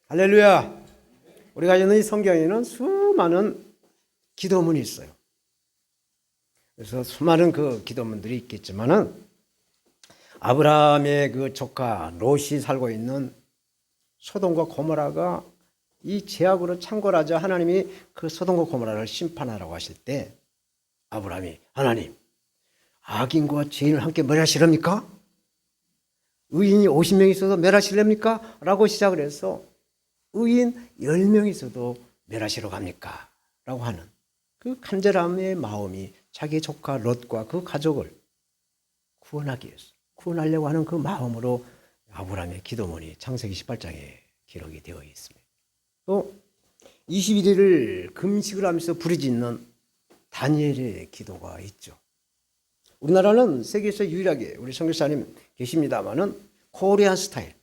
할렐루야. 우리가 읽는 이 성경에는 수많은 기도문이 있어요. 그래서 수많은 그 기도문들이 있겠지만은 아브라함의 그 조카 롯이 살고 있는 소돔과 고모라가 이 죄악으로 창궐하자 하나님이 그 소돔과 고모라를 심판하라고 하실 때 아브라함이 하나님, 악인과 죄인을 함께 멸하시렵니까? 의인이 50명 있어도 멸하시렵니까? 라고 시작을 해서 의인 10명 있어도 멸하시러 갑니까? 라고 하는 그 간절함의 마음이 자기 조카 롯과 그 가족을 구원하기 위해서 구원하려고 하는 그 마음으로 아브라함의 기도문이 창세기 18장에 기록이 되어 있습니다. 또 21일을 금식을 하면서 부르짖는 다니엘의 기도가 있죠. 우리나라는 세계에서 유일하게 우리 선교사님 계십니다마는 코리안 스타일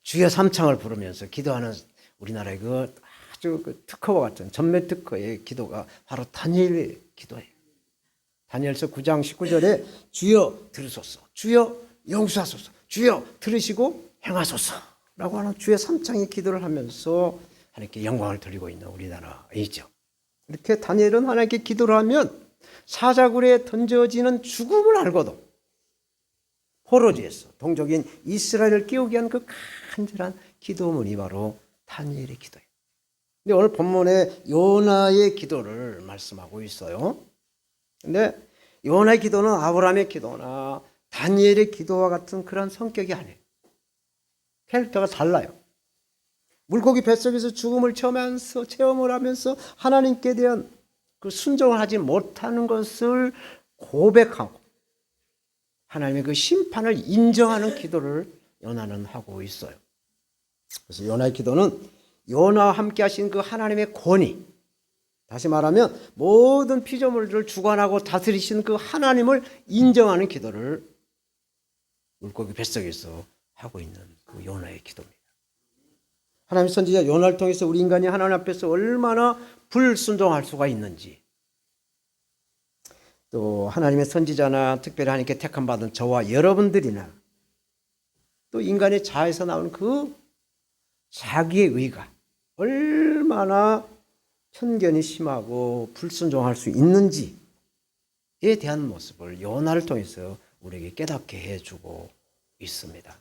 주여 삼창을 부르면서 기도하는 우리나라의 그 아주 그 특허와 같은 전매 특허의 기도가 바로 다니엘의 기도예요. 다니엘서 9장 19절에 주여 들으소서, 주여 용서하소서, 주여 들으시고 행하소서라고 하는 주여 삼창의 기도를 하면서 하나님께 영광을 돌리고 있는 우리나라이죠. 이렇게 다니엘은 하나님께 기도를 하면 사자굴에 던져지는 죽음을 알고도 포로지에서 동족인 이스라엘을 깨우게 한 그 간절한 기도문이 바로 다니엘의 기도예요. 근데 오늘 본문에 요나의 기도를 말씀하고 있어요. 근데 요나의 기도는 아브라함의 기도나 다니엘의 기도와 같은 그런 성격이 아니에요. 캐릭터가 달라요. 물고기 뱃속에서 죽음을 체험을 하면서 하나님께 대한 그 순종을 하지 못하는 것을 고백하고 하나님의 그 심판을 인정하는 기도를 요나는 하고 있어요. 그래서 요나의 기도는 요나와 함께 하신 그 하나님의 권위, 다시 말하면 모든 피조물들을 주관하고 다스리신 그 하나님을 인정하는 기도를 물고기 뱃속에서 하고 있는 그 요나의 기도입니다. 하나님의 선지자 요나를 통해서 우리 인간이 하나님 앞에서 얼마나 불순종할 수가 있는지, 또 하나님의 선지자나 특별히 하나님께 택함 받은 저와 여러분들이나 또 인간의 자아에서 나오는 그 자기의 의가 얼마나 편견이 심하고 불순종할 수 있는지에 대한 모습을 요나를 통해서 우리에게 깨닫게 해주고 있습니다.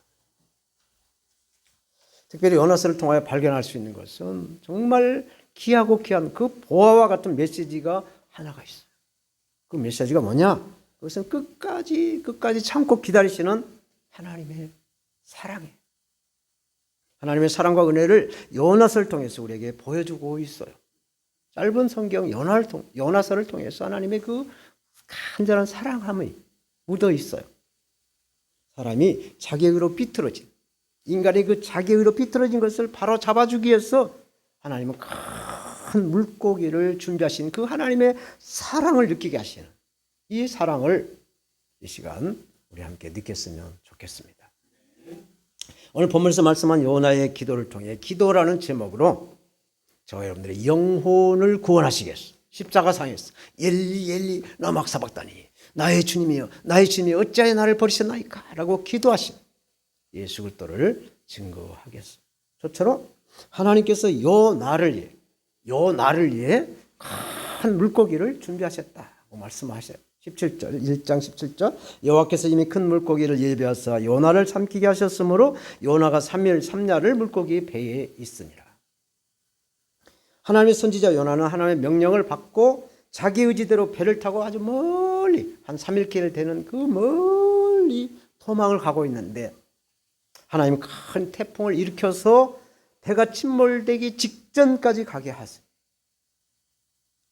특별히 요나서를 통하여 발견할 수 있는 것은 정말 귀하고 귀한 그 보화와 같은 메시지가 하나가 있어요. 그 메시지가 뭐냐? 그것은 끝까지 참고 기다리시는 하나님의 사랑이에요. 하나님의 사랑과 은혜를 요나서를 통해서 우리에게 보여주고 있어요. 짧은 성경 요나서를 통해서 하나님의 그 간절한 사랑함이 묻어 있어요. 사람이 자기의 의로 비틀어진, 인간의 그 자기의 의로 비틀어진 것을 바로 잡아주기 위해서 하나님은 큰 물고기를 준비하신 그 하나님의 사랑을 느끼게 하시는 이 사랑을 이 시간 우리 함께 느꼈으면 좋겠습니다. 오늘 본문에서 말씀한 요나의 기도를 통해 기도라는 제목으로 저와 여러분들의 영혼을 구원하시겠소. 십자가상에서 엘리 엘리 라마 사박다니 나의 주님이여 나의 주님이 어찌하여 나를 버리셨나이까 라고 기도하신 예수 그리스도를 증거하겠소. 저처럼 하나님께서 요 나를 위해 큰 물고기를 준비하셨다고 말씀하셔요. 17절 1장 17절 여호와께서 이미 큰 물고기를 예비하사 요나를 삼키게 하셨으므로 요나가 3일 3야를 물고기 배에 있으니라. 하나님의 선지자 요나는 하나님의 명령을 받고 자기 의지대로 배를 타고 아주 멀리 한 3일길 되는 그 멀리 도망을 가고 있는데 하나님 큰 태풍을 일으켜서 배가 침몰되기 직전까지 가게 하세요.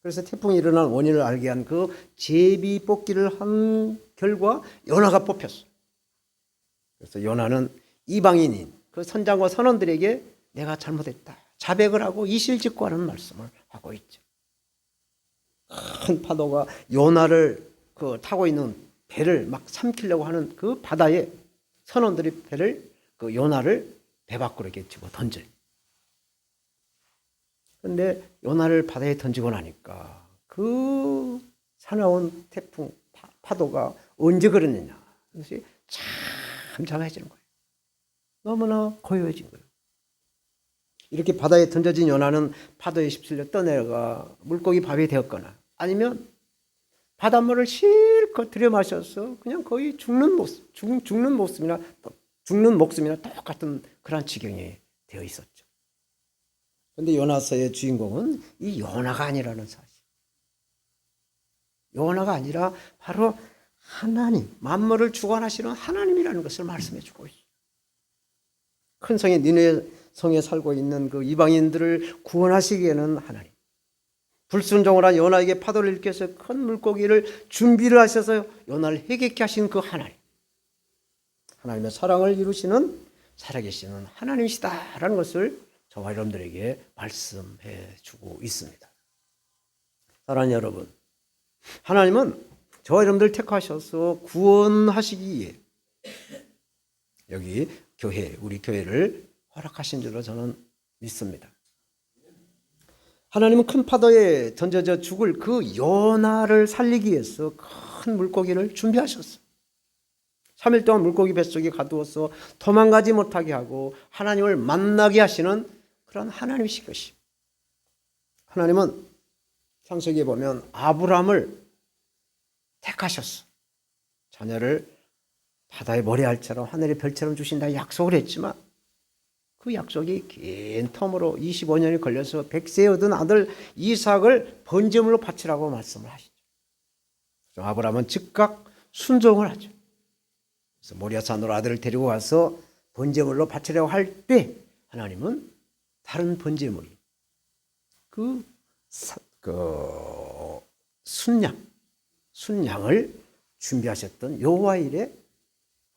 그래서 태풍이 일어난 원인을 알게 한 그 제비 뽑기를 한 결과 요나가 뽑혔어. 그래서 요나는 이방인인 그 선장과 선원들에게 내가 잘못했다, 자백을 하고 이실직고하는 말씀을 하고 있죠. 큰 파도가 요나를 그 타고 있는 배를 막 삼키려고 하는 그 바다에 선원들이 그 요나를 배 밖으로 이렇게 집어 던져요. 그런데 요나를 바다에 던지고 나니까 그 사나운 태풍 파도가 언제 그랬느냐, 그것이 잠잠해지는 거예요. 너무나 고요해진 거예요. 이렇게 바다에 던져진 요나는 파도에 휩쓸려 떠내려가 물고기 밥이 되었거나 아니면 바닷물을 실컷 들여 마셔서 그냥 거의 죽는 목숨이나 똑같은 그런 지경이 되어 있었죠. 그런데 요나서의 주인공은 이 요나가 아니라는 사실. 요나가 아니라 바로 하나님, 만물을 주관하시는 하나님이라는 것을 말씀해 주고 있어요. 큰 성인 니느웨 성에 살고 있는 그 이방인들을 구원하시기에는 하나님, 불순종을 한 요나에게 파도를 일으켜서 큰 물고기를 준비를 하셔서 요나를 해결케 하신 그 하나님, 하나님의 사랑을 이루시는 살아계시는 하나님이시다라는 것을 저와 여러분들에게 말씀해 주고 있습니다. 사랑하는 여러분, 하나님은 저와 여러분들 택하셔서 구원하시기 위해 여기 교회, 우리 교회를 허락하신 줄로 저는 믿습니다. 하나님은 큰 파도에 던져져 죽을 그 요나를 살리기 위해서 큰 물고기를 준비하셨어요. 3일 동안 물고기 뱃속에 가두어서 도망가지 못하게 하고 하나님을 만나게 하시는 그런 하나님이신 것이. 하나님은 창세기에 보면 아브라함을 택하셨어. 자녀를 바다의 모래알처럼 하늘의 별처럼 주신다 약속을 했지만 그 약속이 긴 텀으로 25년이 걸려서 100세에 얻은 아들 이삭을 번제물로 바치라고 말씀을 하시죠. 아브라함은 즉각 순종을 하죠. 그래서 모리아산으로 아들을 데리고 가서 번제물로 바치려고 할 때 하나님은 다른 번제물이 그 순양을 준비하셨던 여호와일의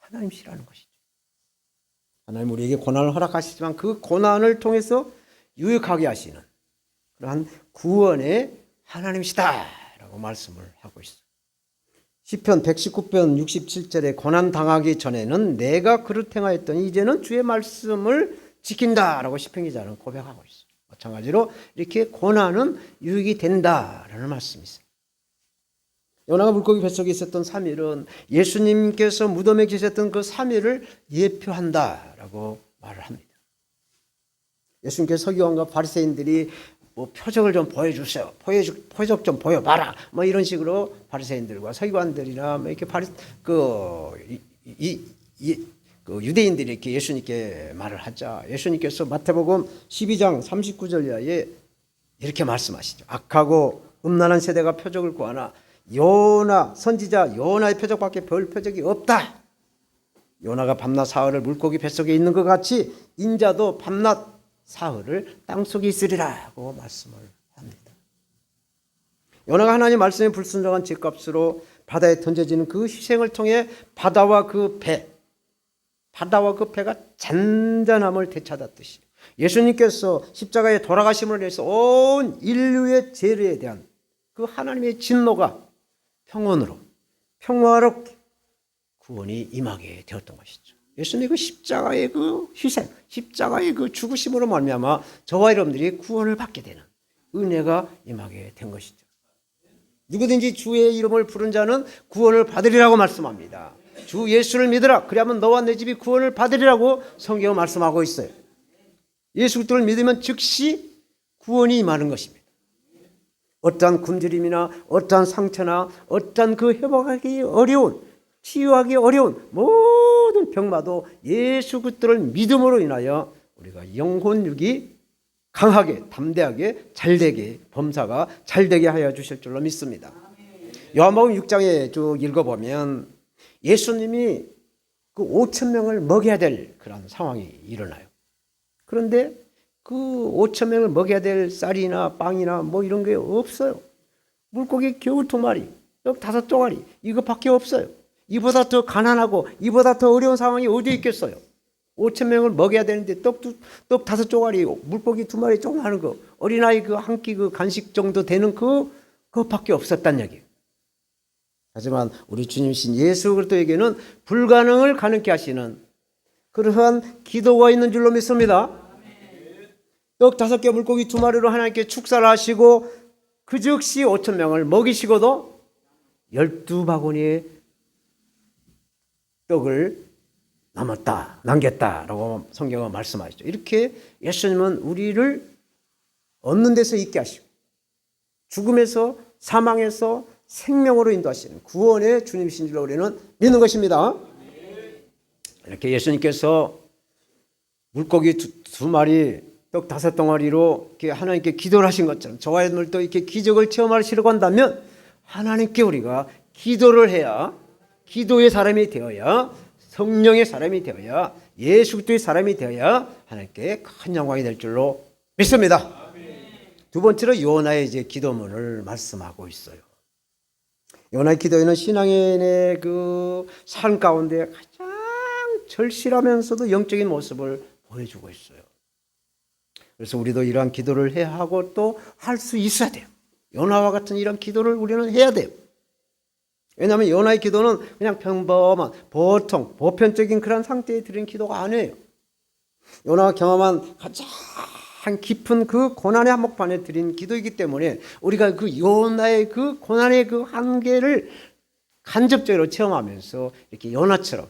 하나님이시라는 것이죠. 하나님 우리에게 고난을 허락하시지만 그 고난을 통해서 유익하게 하시는 그러한 구원의 하나님이시다라고 말씀을 하고 있어요. 시편 119편 67절에 고난 당하기 전에는 내가 그릇 행하였더니 이제는 주의 말씀을 지킨다라고 시편 기자는 고백하고 있어요. 마찬가지로 이렇게 고난은 유익이 된다라는 말씀이 있어요. 요나가 물고기 뱃속에 있었던 3일은 예수님께서 무덤에 계셨던 그 3일을 예표한다라고 말을 합니다. 예수님께서 서기관과 바리새인들이 뭐 표적을 좀 보여주세요. 표적 좀 보여봐라. 뭐 이런 식으로 바리새인들과 서기관들이나 뭐 이렇게 유대인들이 이렇게 예수님께 말을 하자. 예수님께서 마태복음 12장 39절 이하에 이렇게 말씀하시죠. 악하고 음란한 세대가 표적을 구하나 요나 선지자 요나의 표적밖에 별 표적이 없다. 요나가 밤낮 사흘을 물고기 뱃속에 있는 것 같이 인자도 밤낮 사흘을 땅속에 있으리라고 말씀을 합니다. 요나가 하나님 말씀에 불순종한 죄값으로 바다에 던져지는 그 희생을 통해 바다와 그 배가 잔잔함을 되찾았듯이 예수님께서 십자가에 돌아가심을 위해서 온 인류의 죄에 대한 그 하나님의 진노가 평온으로 평화롭게 구원이 임하게 되었던 것이죠. 예수님의 그 십자가의 그 희생, 십자가의 그 죽으심으로 말미암아 저와 여러분들이 구원을 받게 되는 은혜가 임하게 된 것이죠. 누구든지 주의 이름을 부른 자는 구원을 받으리라고 말씀합니다. 주 예수를 믿으라. 그리하면 너와 내 집이 구원을 받으리라고 성경은 말씀하고 있어요. 예수 그리스도를 믿으면 즉시 구원이 임하는 것입니다. 어떠한 굶주림이나 어떠한 상처나 어떠한 그 회복하기 어려운 치유하기 어려운 모든 병마도 예수 그리스도를 믿음으로 인하여 우리가 영혼육이 강하게 담대하게 잘되게 범사가 잘되게 하여 주실 줄로 믿습니다. 요한복음 6장에 쭉 읽어보면 예수님이 그 5,000명을 먹여야 될 그런 상황이 일어나요. 그런데 그 5,000명을 먹여야 될 쌀이나 빵이나 뭐 이런 게 없어요. 물고기 겨우 2마리, 떡 5조가리 이것밖에 없어요. 이보다 더 가난하고 이보다 더 어려운 상황이 어디 있겠어요. 5,000명을 먹여야 되는데 떡 5조가리, 물고기 2마리 조그마한 거, 어린아이 그 한 끼 그 간식 정도 되는 그것밖에 없었단 얘기예요. 하지만 우리 주님이신 예수 그리스도에게는 불가능을 가능케 하시는 그러한 기도가 있는 줄로 믿습니다. 떡 5개 물고기 2마리로 하나님께 축사를 하시고 그 즉시 5,000명을 먹이시고도 12바구니의 떡을 남겼다라고 성경은 말씀하시죠. 이렇게 예수님은 우리를 얻는 데서 있게 하시고 죽음에서 사망에서 생명으로 인도하시는 구원의 주님이신 줄로 우리는 믿는 것입니다. 이렇게 예수님께서 물고기 두 마리, 떡 5덩어리로 이렇게 하나님께 기도를 하신 것처럼 저와 여러분들도 이렇게 기적을 체험하시려고 한다면 하나님께 우리가 기도를 해야, 기도의 사람이 되어야, 성령의 사람이 되어야, 예수 그리스도의 사람이 되어야 하나님께 큰 영광이 될 줄로 믿습니다. 두 번째로 요나의 이제 기도문을 말씀하고 있어요. 요나의 기도에는 신앙인의 그 삶 가운데 가장 절실하면서도 영적인 모습을 보여주고 있어요. 그래서 우리도 이러한 기도를 해야 하고 또 할 수 있어야 돼요. 요나와 같은 이런 기도를 우리는 해야 돼요. 왜냐하면 요나의 기도는 그냥 평범한 보통 보편적인 그런 상태에 드린 기도가 아니에요. 요나가 경험한 가장 깊은 그 고난의 한복판에 드린 기도이기 때문에 우리가 그 요나의 그 고난의 그 한계를 간접적으로 체험하면서 이렇게 요나처럼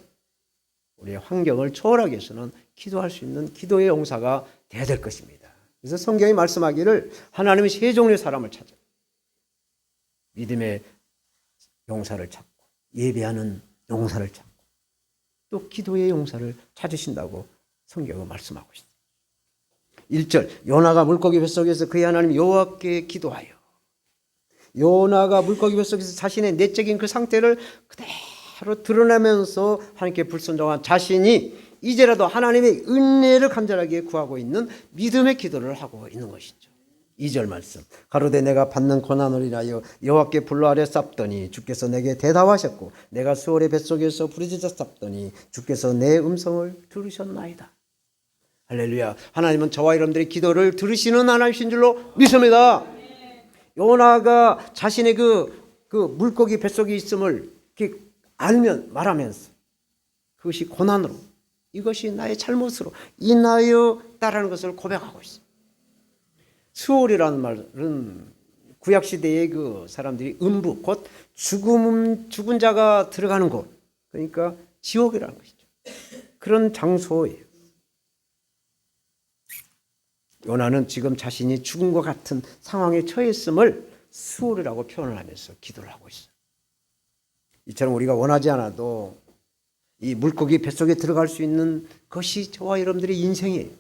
우리의 환경을 초월하기 위해서는 기도할 수 있는 기도의 용사가 되어야 될 것입니다. 그래서 성경이 말씀하기를 하나님은 세 종류의 사람을 찾아 믿음의 용사를 찾고 예배하는 용사를 찾고 또 기도의 용사를 찾으신다고 성경은 말씀하고 있습니다. 1절 요나가 물고기 뱃속에서 그의 하나님 여호와께 기도하여 요나가 물고기 뱃속에서 자신의 내적인 그 상태를 그대로 드러내면서 하나님께 불순종한 자신이 이제라도 하나님의 은혜를 간절하게 구하고 있는 믿음의 기도를 하고 있는 것이죠. 2절 말씀 가로되 내가 받는 고난을 인하여 여호와께 불로 아뢰 쌉더니 주께서 내게 대답하셨고 내가 수월의 뱃속에서 부르짖어 쌉더니 주께서 내 음성을 들으셨나이다. 할렐루야. 하나님은 저와 여러분들의 기도를 들으시는 하나님이신 줄로 믿습니다. 요나가 자신의 그 물고기 뱃속에 있음을 이렇게 알면 말하면서 그것이 고난으로 이것이 나의 잘못으로 인하여 따라는 것을 고백하고 있어요. 수월이라는 말은 구약시대의 그 사람들이 음부 곧 죽은 자가 들어가는 곳 그러니까 지옥이라는 것이죠. 그런 장소예요. 요나는 지금 자신이 죽음과 같은 상황에 처했음을 수월이라고 표현을 하면서 기도를 하고 있어요. 이처럼 우리가 원하지 않아도 이 물고기 뱃속에 들어갈 수 있는 것이 저와 여러분들의 인생이에요.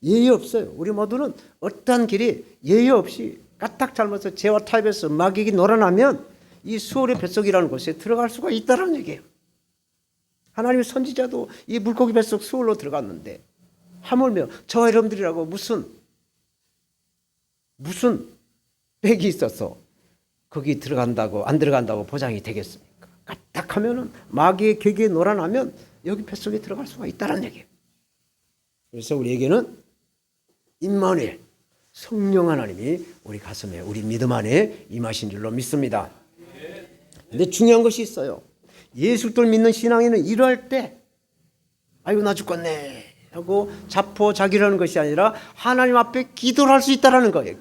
예의 없어요. 우리 모두는 어떠한 길이 예의 없이 까딱 잘못해서 죄와 타협해서 마귀가 놀아나면 이 수월의 뱃속이라는 곳에 들어갈 수가 있다는 얘기예요. 하나님의 선지자도 이 물고기 뱃속 수월로 들어갔는데 하물며 저와 여러분들이라고 무슨 빽이 있어서 거기 들어간다고 안 들어간다고 보장이 되겠습니까? 까딱하면은 마귀의 계기에 놀아나면 여기 뱃속에 들어갈 수가 있다는 얘기예요. 그래서 우리에게는 임마누엘 성령 하나님이 우리 가슴에 우리 믿음 안에 임하신 줄로 믿습니다. 근데 중요한 것이 있어요. 예수를 믿는 신앙인은 이러할 때 아이고 나 죽겠네 하고 자포자기라는 것이 아니라 하나님 앞에 기도를 할 수 있다는 거예요.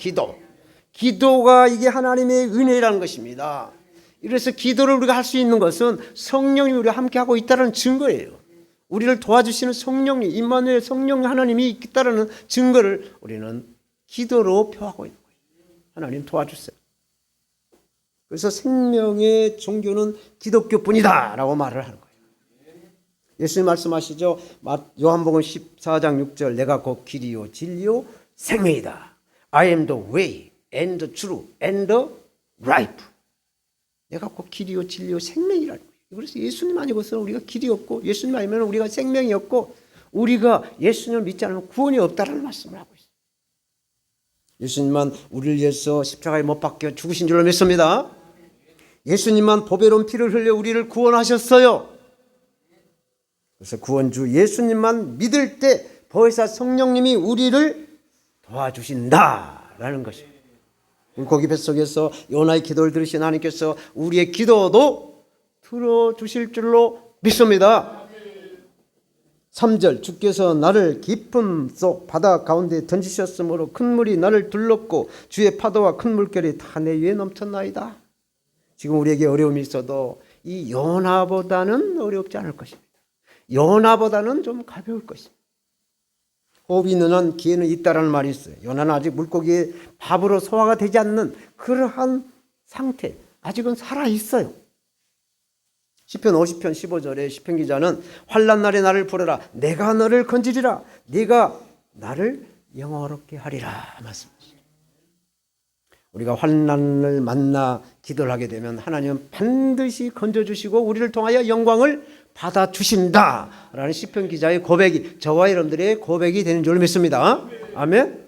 기도가 이게 하나님의 은혜라는 것입니다. 이래서 기도를 우리가 할 수 있는 것은 성령이 우리와 함께하고 있다는 증거예요. 우리를 도와주시는 성령님, 임마누엘 성령 하나님이 있다는 증거를 우리는 기도로 표하고 있는 거예요. 하나님 도와주세요. 그래서 생명의 종교는 기독교뿐이다 라고 말을 하는 거예요. 예수님 말씀하시죠. 요한복음 14장 6절 내가 곧 길이요 진리요 생명이다. I am the way and the truth and the life. 내가 곧 길이요 진리요 생명이라는 거예요. 그래서 예수님 아니고서는 우리가 길이 없고 예수님 아니면 우리가 생명이 없고 우리가 예수님을 믿지 않으면 구원이 없다라는 말씀을 하고 있어요. 예수님만 우리를 위해서 십자가에 못 박혀 죽으신 줄로 믿습니다. 예수님만 보배로운 피를 흘려 우리를 구원하셨어요. 그래서 구원주 예수님만 믿을 때 보혜사 성령님이 우리를 도와주신다라는 것입니다. 물고기 뱃속에서 요나의 기도를 들으신 하나님께서 우리의 기도도 들어주실 줄로 믿습니다. 3절 주께서 나를 깊음 속 바다 가운데 던지셨으므로 큰 물이 나를 둘렀고 주의 파도와 큰 물결이 다 내 위에 넘쳤나이다. 지금 우리에게 어려움이 있어도 이 요나보다는 어렵지 않을 것입니다. 요나보다는 좀 가벼울 것입니다. 호흡이 있는 한 기회는 있다라는 말이 있어요. 요나는 아직 물고기의 밥으로 소화가 되지 않는 그러한 상태, 아직은 살아있어요. 시편 50편 15절에 시편 기자는 환난 날에 나를 부르라, 내가 너를 건지리라, 네가 나를 영화롭게 하리라 말씀하시죠. 우리가 환난을 만나 기도를 하게 되면 하나님은 반드시 건져주시고 우리를 통하여 영광을 받아주신다라는 시편 기자의 고백이 저와 여러분들의 고백이 되는 줄 믿습니다. 아멘.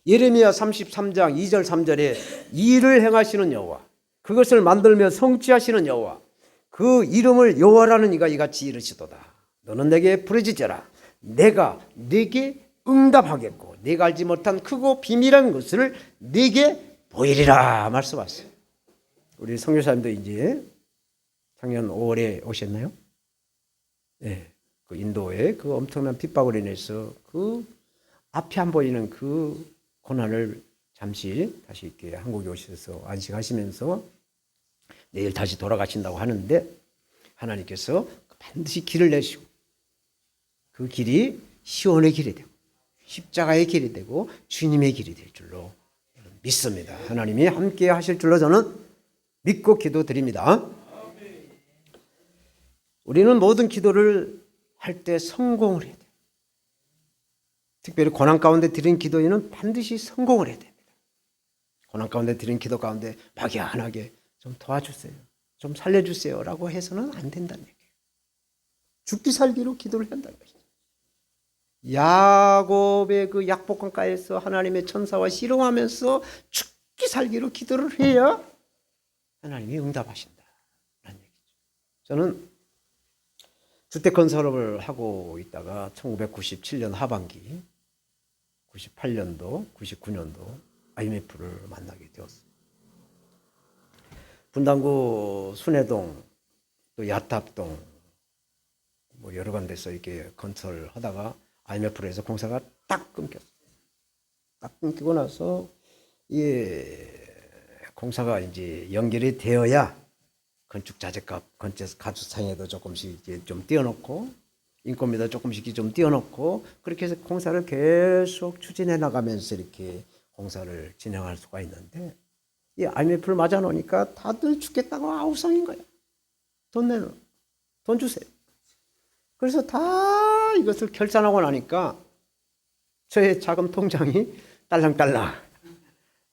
예레미야 33장 2절 3절에 일을 행하시는 여호와, 그것을 만들며 성취하시는 여호와, 그 이름을 여호와라는 이가 이같이 이르시도다. 너는 내게 부르짖어라, 내가 네게 응답하겠고 네가 알지 못한 크고 비밀한 것을 네게 보이리라 말씀하셨어요. 우리 선교사님도 이제 작년 5월에 오셨나요? 네, 그 인도에 그 엄청난 핍박으로 인해서 그 앞이 안 보이는 그 고난을 잠시 다시 이렇게 한국에 오셔서 안식하시면서 내일 다시 돌아가신다고 하는데 하나님께서 반드시 길을 내시고 그 길이 시온의 길이 되고 십자가의 길이 되고 주님의 길이 될 줄로 믿습니다. 하나님이 함께 하실 줄로 저는 믿고 기도드립니다. 우리는 모든 기도를 할 때 성공을 해야 돼요. 특별히 고난 가운데 드린 기도에는 반드시 성공을 해야 됩니다. 고난 가운데 드린 기도 가운데 막연하게 좀 도와주세요, 좀 살려주세요 라고 해서는 안 된다는 얘기예요. 죽기 살기로 기도를 한다는 것이죠. 야곱의 그 약복강가에서 하나님의 천사와 씨름하면서 죽기 살기로 기도를 해야 하나님이 응답하신다는 얘기죠. 저는 주택건설업을 하고 있다가 1997년 하반기 98년도 99년도 IMF를 만나게 되었어요. 분당구 순회동 또 야탑동 뭐 여러 군데서 이렇게 건설하다가 IMF로 해서 공사가 딱 끊겼어요. 딱 끊기고 나서 공사가 이제 연결이 되어야 건축 자재값, 건축 가주상에도 조금씩 이제 좀 띄워놓고 인건비도 조금씩 좀 띄워놓고 그렇게 해서 공사를 계속 추진해 나가면서 이렇게 공사를 진행할 수가 있는데 이 IMF를 맞아 놓으니까 다들 죽겠다고 아우성인 거예요. 돈 내놓은, 돈 주세요. 그래서 다 이것을 결산하고 나니까 저의 자금 통장이 딸랑딸랑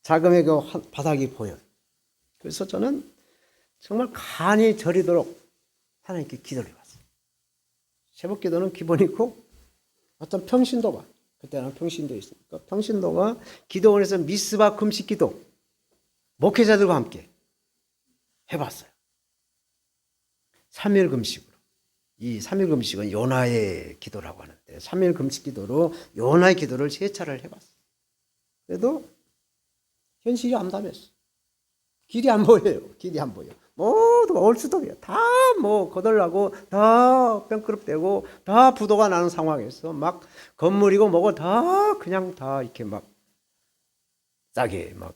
자금의 그 바닥이 보여요. 그래서 저는 정말 간이 저리도록 하나님께 기도를 해봤어요. 새벽 기도는 기본이고 어떤 평신도가, 그때는 평신도 있으니까 평신도가 기도원에서 미스바 금식 기도 목회자들과 함께 해봤어요. 3일 금식으로. 이 3일 금식은 요나의 기도라고 하는데 3일 금식 기도로 요나의 기도를 3차례를 해봤어요. 그래도 현실이 암담했어요. 길이 안 보여요. 길이 안 보여. 모두 얼수도이야. 다 뭐 거덜나고 다 뺑끄럽대고 다 부도가 나는 상황에서 막 건물이고 뭐고 다 그냥 다 이렇게 막 싸게 막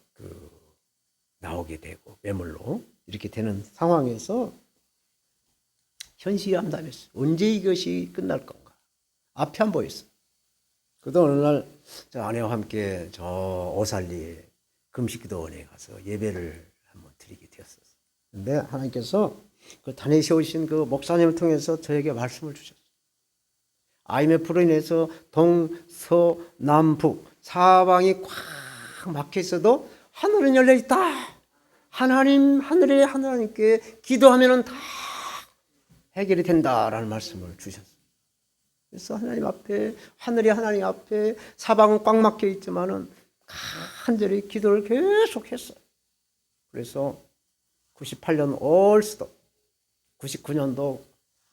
나오게 되고 매물로 이렇게 되는 상황에서 현실이 암담했어요. 언제 이것이 끝날 건가? 앞이 안 보였어요. 그러다 어느 날 저 아내와 함께 저 오살리 금식기도원에 가서 예배를 한번 드리게 되었어요. 근데 하나님께서 그 다니셔오신 그 목사님을 통해서 저에게 말씀을 주셨어요. IMF로 인해서 동서남북 사방이 꽉 막혀 있어도 하늘은 열려 있다. 하나님 하늘에 하나님께 기도하면은 다 해결이 된다라는 말씀을 주셨어요. 그래서 하나님 앞에 하늘이 하나님 앞에 사방은 꽉 막혀 있지만은 간절히 기도를 계속했어요. 그래서 98년 올스톱, 99년도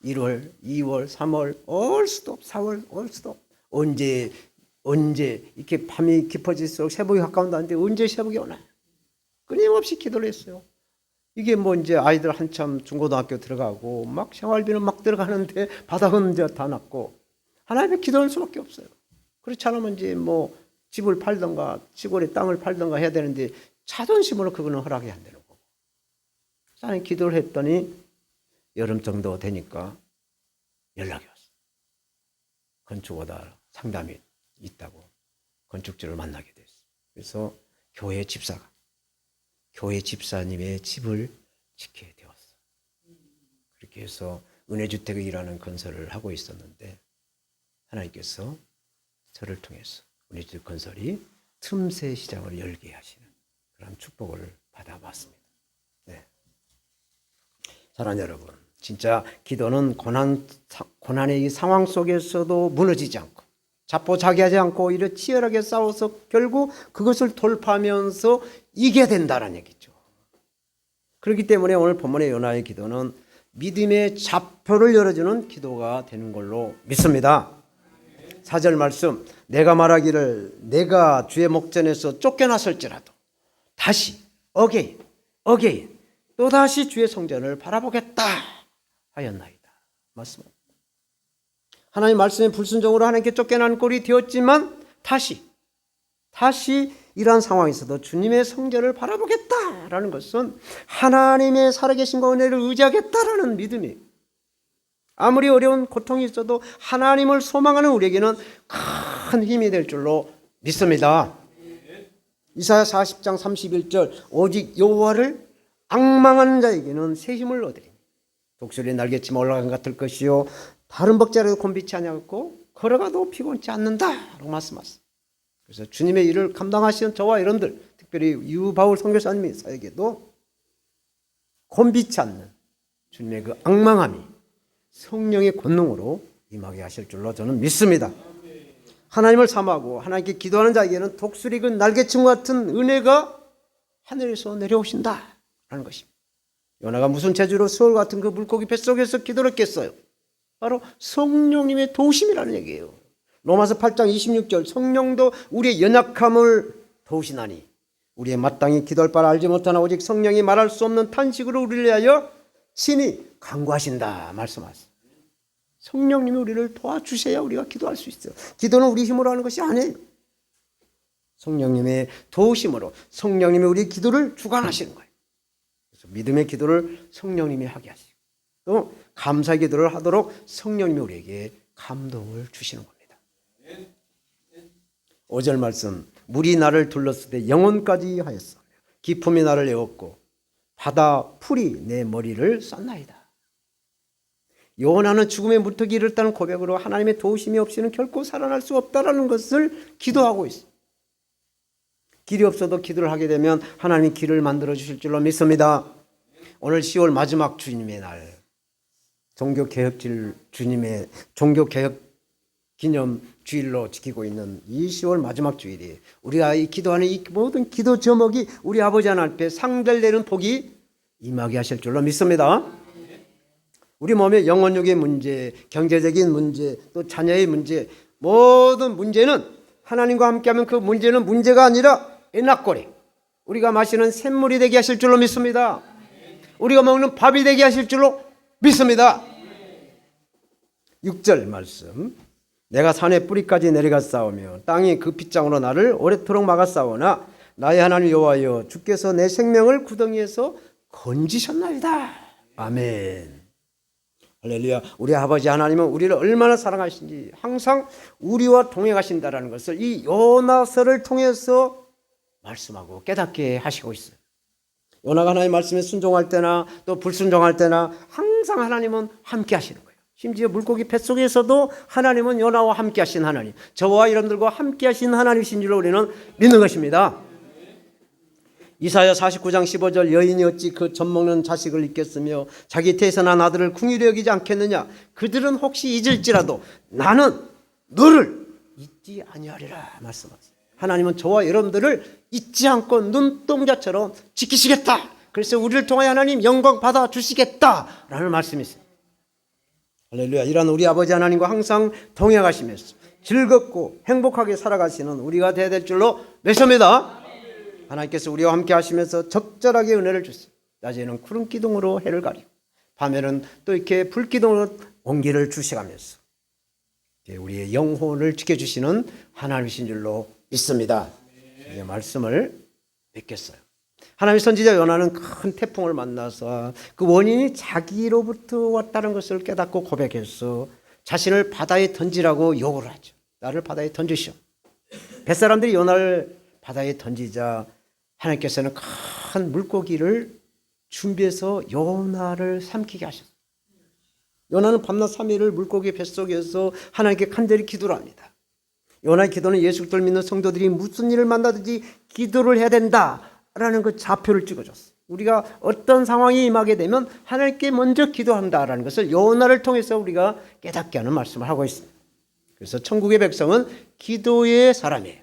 1월, 2월, 3월 올스톱, 4월 올스톱. 언제 이렇게 밤이 깊어질수록 새벽이 가까운다는데 언제 새벽이 오나요? 끊임없이 기도를 했어요. 이게 뭐 이제 아이들 한참 중고등학교 들어가고 막 생활비는 막 들어가는데 바닥은 이제 다 났고 하나님의 기도할 수밖에 없어요. 그렇지 않으면 이제 뭐 집을 팔던가 시골에 땅을 팔던가 해야 되는데 자존심으로 그거는 허락이 안 되는 거고. 나는 기도를 했더니 여름 정도 되니까 연락이 왔어. 건축보다 상담이 있다고 건축주를 만나게 됐어. 그래서 교회 집사님의 집을 짓게 되었어. 그렇게 해서 은혜주택이라는 건설을 하고 있었는데 하나님께서 저를 통해서 은혜주택 건설이 틈새 시장을 열게 하시는 그런 축복을 받아봤습니다. 네. 사랑하는 여러분, 진짜 기도는 고난의 이 상황 속에서도 무너지지 않고 자포자기하지 않고 이렇게 치열하게 싸워서 결국 그것을 돌파하면서 이겨야 된다는 얘기죠. 그렇기 때문에 오늘 본문의 요나의 기도는 믿음의 좌표를 열어주는 기도가 되는 걸로 믿습니다. 4절 말씀, 내가 말하기를 내가 주의 목전에서 쫓겨났을지라도 다시 again 또다시 주의 성전을 바라보겠다 하였나이다. 맞습니다. 하나님 말씀에 불순종으로 하나님께 쫓겨난 꼴이 되었지만 다시 이러한 상황에서도 주님의 성전을 바라보겠다라는 것은 하나님의 살아계신과 은혜를 의지하겠다라는 믿음이, 아무리 어려운 고통이 있어도 하나님을 소망하는 우리에게는 큰 힘이 될 줄로 믿습니다. 이사야 40장 31절, 오직 여호와를 앙망하는 자에게는 새 힘을 얻으리니 독수리 날개치며 올라간 것 같을 것이요 다른 벅자라도 곤비치 아니하고 걸어가도 피곤치 않는다라고 말씀하셨습니다. 그래서 주님의 일을 감당하시는 저와 여러분들, 특별히 유바울 선교사님에게도 곤비치 않는 주님의 그 앙망함이 성령의 권능으로 임하게 하실 줄로 저는 믿습니다. 하나님을 사모하고 하나님께 기도하는 자에게는 독수리 그 날개침 같은 은혜가 하늘에서 내려오신다라는 것입니다. 요나가 무슨 재주로 서울 같은 그 물고기 뱃속에서 기도를 했겠어요? 바로 성령님의 도우심이라는 얘기예요. 로마서 8장 26절, 성령도 우리의 연약함을 도우시나니 우리의 마땅히 기도할 바를 알지 못하나 오직 성령이 말할 수 없는 탄식으로 우리를 위하여 친히 간구하신다 말씀하세요. 성령님이 우리를 도와주셔야 우리가 기도할 수 있어요. 기도는 우리 힘으로 하는 것이 아니에요. 성령님의 도우심으로 성령님이 우리 기도를 주관하시는 거예요. 그래서 믿음의 기도를 성령님이 하게 하시고 또 감사의 기도를 하도록 성령님이 우리에게 감동을 주시는 겁니다. 5절 말씀, 물이 나를 둘렀을 때 영혼까지 하였어. 기품이 나를 에웠고 바다 풀이 내 머리를 쌌나이다. 요나는 죽음의 무턱이 이르렀다는 고백으로 하나님의 도우심이 없이는 결코 살아날 수 없다라는 것을 기도하고 있어요. 길이 없어도 기도를 하게 되면 하나님이 길을 만들어 주실 줄로 믿습니다. 오늘 10월 마지막 주님의 날, 종교개혁질 주님의 종교개혁 기념 주일로 지키고 있는 이 10월 마지막 주일이 우리가 이 기도하는 이 모든 기도 제목이 우리 아버지 하나님 앞에 상달되는 복이 임하게 하실 줄로 믿습니다. 우리 몸의 영혼력의 문제, 경제적인 문제, 또 자녀의 문제, 모든 문제는 하나님과 함께하면 그 문제는 문제가 아니라 애낙고리, 우리가 마시는 샘물이 되게 하실 줄로 믿습니다. 우리가 먹는 밥이 되게 하실 줄로 믿습니다. 6절 말씀, 내가 산의 뿌리까지 내려가 싸우며 땅이 그 빗장으로 나를 오래도록 막아 싸우나 나의 하나님 여호와여 주께서 내 생명을 구덩이에서 건지셨나이다. 아멘. 할렐루야. 우리 아버지 하나님은 우리를 얼마나 사랑하신지 항상 우리와 동행하신다라는 것을 이 요나서를 통해서 말씀하고 깨닫게 하시고 있어요. 요나가 하나님의 말씀에 순종할 때나 또 불순종할 때나 항상 하나님은 함께 하시는 거예요. 심지어 물고기 뱃속에서도 하나님은 요나와 함께 하신 하나님, 저와 여러분들과 함께 하신 하나님이신 줄로 우리는 믿는 것입니다. 이사야 49장 15절, 여인이 어찌 그 젖먹는 자식을 잊겠으며 자기 태에서난 아들을 궁휼히 여기지 않겠느냐. 그들은 혹시 잊을지라도 나는 너를 잊지 아니하리라 말씀하세요. 하나님은 저와 여러분들을 잊지 않고 눈동자처럼 지키시겠다. 그래서 우리를 통하여 하나님 영광 받아주시겠다라는 말씀이 있어요. 할렐루야. 이런 우리 아버지 하나님과 항상 동행하시면서 즐겁고 행복하게 살아가시는 우리가 되어야 될 줄로 믿습니다. 하나님께서 우리와 함께 하시면서 적절하게 은혜를 주세요. 낮에는 구름 기둥으로 해를 가리고 밤에는 또 이렇게 불 기둥으로 온기를 주시가면서 우리의 영혼을 지켜주시는 하나님이신 줄로 믿습니다. 이 말씀을 뵙겠어요. 하나님의 선지자 요나는 큰 태풍을 만나서 그 원인이 자기로부터 왔다는 것을 깨닫고 고백해서 자신을 바다에 던지라고 요구를 하죠. 나를 바다에 던지시오. 뱃사람들이 요나를 바다에 던지자 하나님께서는 큰 물고기를 준비해서 요나를 삼키게 하셨어요. 요나는 밤낮 3일을 물고기 뱃속에서 하나님께 간절히 기도를 합니다. 요나의 기도는 예수 그리스도를 믿는 성도들이 무슨 일을 만나든지 기도를 해야 된다라는 그 좌표를 찍어줬어요. 우리가 어떤 상황이 임하게 되면 하나님께 먼저 기도한다라는 것을 요나를 통해서 우리가 깨닫게 하는 말씀을 하고 있습니다. 그래서 천국의 백성은 기도의 사람이에요.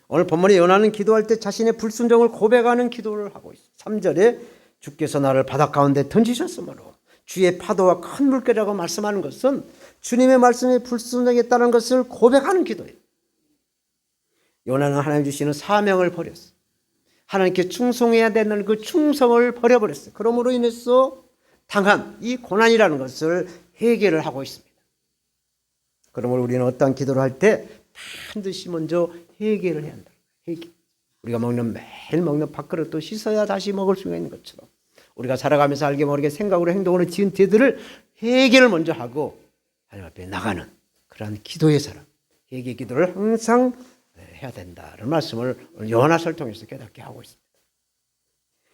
오늘 본문에 요나는 기도할 때 자신의 불순종을 고백하는 기도를 하고 있어요. 3절에 주께서 나를 바닷 가운데 던지셨으므로 주의 파도와 큰 물결이라고 말씀하는 것은 주님의 말씀에 불순종했다는 것을 고백하는 기도예요. 요나는 하나님 주시는 사명을 버렸어요. 하나님께 충성해야 되는 그 충성을 버려버렸어요. 그러므로 인해서 당한 이 고난이라는 것을 해결을 하고 있습니다. 그러므로 우리는 어떠한 기도를 할 때 반드시 먼저 해결을 해야 한다. 해결. 우리가 매일 먹는 밥그릇도 씻어야 다시 먹을 수가 있는 것처럼 우리가 살아가면서 알게 모르게 생각으로 행동으로 지은 죄들을 해결을 먼저 하고 하나님 앞에 나가는 그러한 기도의 사람, 해결 기도를 항상 해야 된다는 말씀을 요나서를 통해서 깨닫게 하고 있습니다.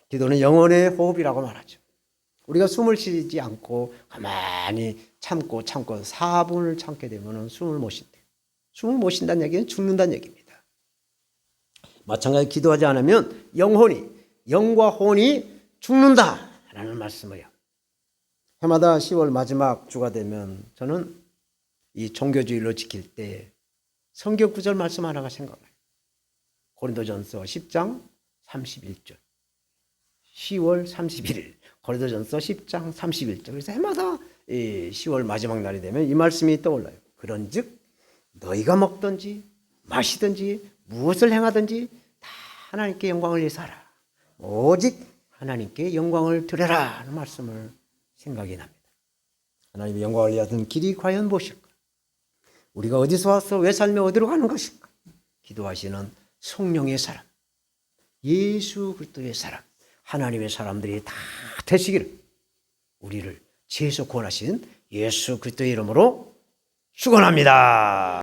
기도는 영혼의 호흡이라고 말하죠. 우리가 숨을 쉬지 않고 가만히 참고 4분을 참게 되면 숨을 못 쉰대요. 숨을 못 쉰다는 얘기는 죽는다는 얘기입니다. 마찬가지로 기도하지 않으면 영과 혼이 죽는다라는 말씀이에요. 해마다 10월 마지막 주가 되면 저는 이 종교주의로 지킬 때 성경 구절 말씀 하나가 생각나요. 고린도전서 10장 31절. 10월 31일 고린도전서 10장 31절. 그래서 해마다 10월 마지막 날이 되면 이 말씀이 떠올라요. 그런즉 너희가 먹든지 마시든지 무엇을 행하든지 다 하나님께 영광을 위해서 하라. 오직 하나님께 영광을 드려라 하는 말씀을 생각이 납니다. 하나님의 영광을 위하던 길이 과연 무엇일까? 우리가 어디서 와서 왜 살며 어디로 가는 것일까? 기도하시는 성령의 사람, 예수 그리스도의 사람, 하나님의 사람들이 다 되시기를 우리를 죄에서 구원하신 예수 그리스도의 이름으로 축원합니다.